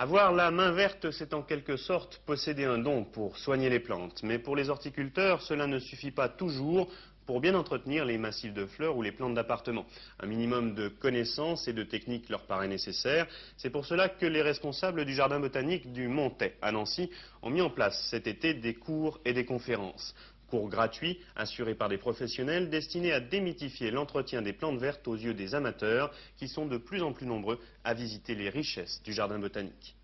Avoir la main verte, c'est en quelque sorte posséder un don pour soigner les plantes. Mais pour les horticulteurs, cela ne suffit pas toujours pour bien entretenir les massifs de fleurs ou les plantes d'appartement. Un minimum de connaissances et de techniques leur paraît nécessaire. C'est pour cela que les responsables du jardin botanique du Montet à Nancy ont mis en place cet été des cours et des conférences. Cours gratuits, assurés par des professionnels, destinés à démythifier l'entretien des plantes vertes aux yeux des amateurs qui sont de plus en plus nombreux à visiter les richesses du jardin botanique.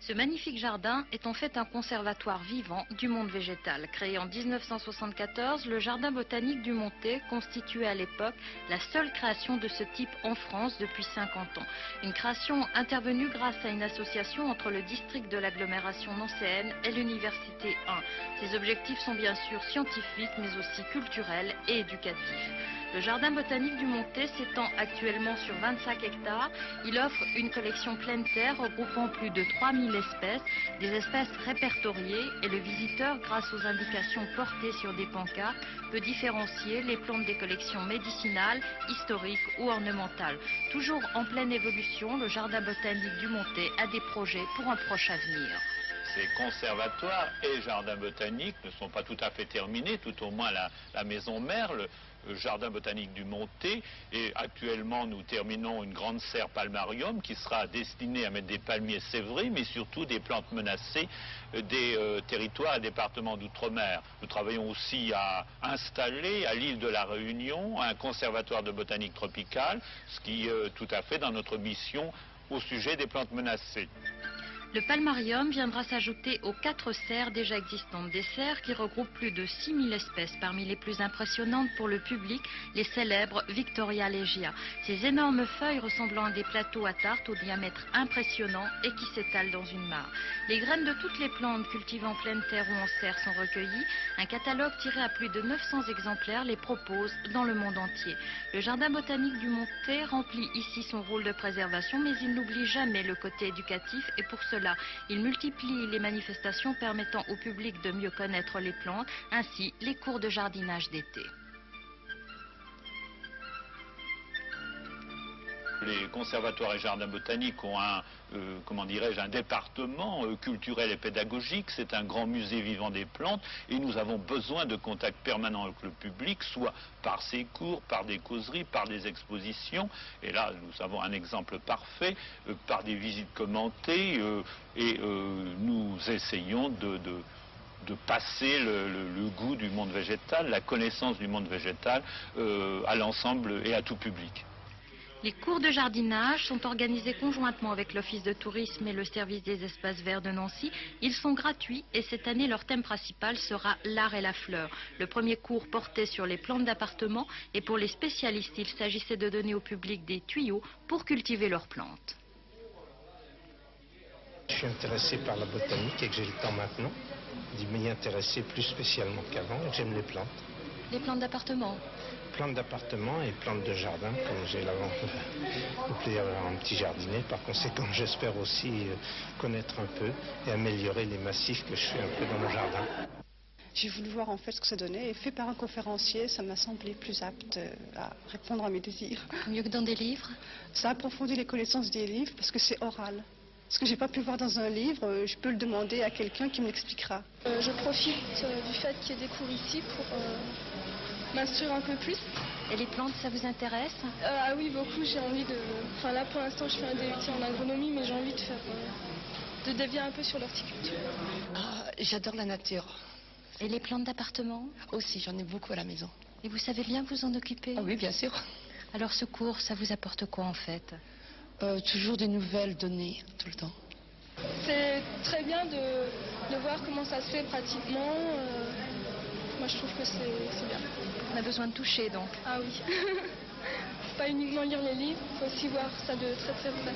Ce magnifique jardin est en fait un conservatoire vivant du monde végétal. Créé en 1974, le jardin botanique du Montet constituait à l'époque la seule création de ce type en France depuis 50 ans. Une création intervenue grâce à une association entre le district de l'agglomération nancéenne et l'Université 1. Ses objectifs sont bien sûr scientifiques mais aussi culturels et éducatifs. Le jardin botanique du Montet s'étend actuellement sur 25 hectares. Il offre une collection pleine terre regroupant plus de 3000 espèces, des espèces répertoriées et le visiteur, grâce aux indications portées sur des pancartes, peut différencier les plantes des collections médicinales, historiques ou ornementales. Toujours en pleine évolution, le jardin botanique du Montet a des projets pour un proche avenir. Ces conservatoires et jardins botaniques ne sont pas tout à fait terminés, tout au moins la maison mère, le jardin botanique du Montet. Et actuellement, nous terminons une grande serre palmarium qui sera destinée à mettre des palmiers sévrés, mais surtout des plantes menacées des territoires et départements d'outre-mer. Nous travaillons aussi à installer à l'île de la Réunion un conservatoire de botanique tropicale, ce qui est tout à fait dans notre mission au sujet des plantes menacées. Le palmarium viendra s'ajouter aux 4 serres déjà existantes, des serres qui regroupent plus de 6000 espèces. Parmi les plus impressionnantes pour le public, les célèbres Victoria Legia. Ces énormes feuilles ressemblant à des plateaux à tarte au diamètre impressionnant et qui s'étalent dans une mare. Les graines de toutes les plantes cultivées en pleine terre ou en serre sont recueillies. Un catalogue tiré à plus de 900 exemplaires les propose dans le monde entier. Le jardin botanique du Montet remplit ici son rôle de préservation, mais il n'oublie jamais le côté éducatif et pour cela, il multiplie les manifestations permettant au public de mieux connaître les plantes, ainsi les cours de jardinage d'été. Les conservatoires et jardins botaniques ont un département culturel et pédagogique. C'est un grand musée vivant des plantes et nous avons besoin de contacts permanents avec le public, soit par ces cours, par des causeries, par des expositions. Et là, nous avons un exemple parfait, par des visites commentées nous essayons de passer le goût du monde végétal, la connaissance du monde végétal à l'ensemble et à tout public. Les cours de jardinage sont organisés conjointement avec l'Office de tourisme et le service des espaces verts de Nancy. Ils sont gratuits et cette année, leur thème principal sera l'art et la fleur. Le premier cours portait sur les plantes d'appartement et pour les spécialistes, il s'agissait de donner au public des tuyaux pour cultiver leurs plantes. Je suis intéressé par la botanique et que j'ai le temps maintenant d'y m'y intéresser plus spécialement qu'avant et que j'aime les plantes. Les plantes d'appartement? Plantes d'appartement et plantes de jardin, comme j'ai le plaisir d'avoir un petit jardinet. Par conséquent, j'espère aussi connaître un peu et améliorer les massifs que je fais un peu dans mon jardin. J'ai voulu voir en fait ce que ça donnait et fait par un conférencier, ça m'a semblé plus apte à répondre à mes désirs. Mieux que dans des livres? Ça approfondit les connaissances des livres parce que c'est oral. Ce que j'ai pas pu voir dans un livre, je peux le demander à quelqu'un qui me l'expliquera. Je profite du fait qu'il y ait des cours ici pour m'instruire un peu plus. Et les plantes, ça vous intéresse? Ah oui, beaucoup. J'ai envie de... Enfin là, pour l'instant, je fais un DUT en agronomie, mais j'ai envie de faire... de dévier un peu sur l'horticulture. Ah, j'adore la nature. Et les plantes d'appartement? Aussi, j'en ai beaucoup à la maison. Et vous savez bien vous en occuper? Ah oui, bien sûr. Alors ce cours, ça vous apporte quoi en fait? Toujours des nouvelles données, tout le temps. C'est très bien de voir comment ça se fait pratiquement. Moi, je trouve que c'est bien. On a besoin de toucher, donc. Ah oui. Pas uniquement lire les livres, il faut aussi voir ça de très très près.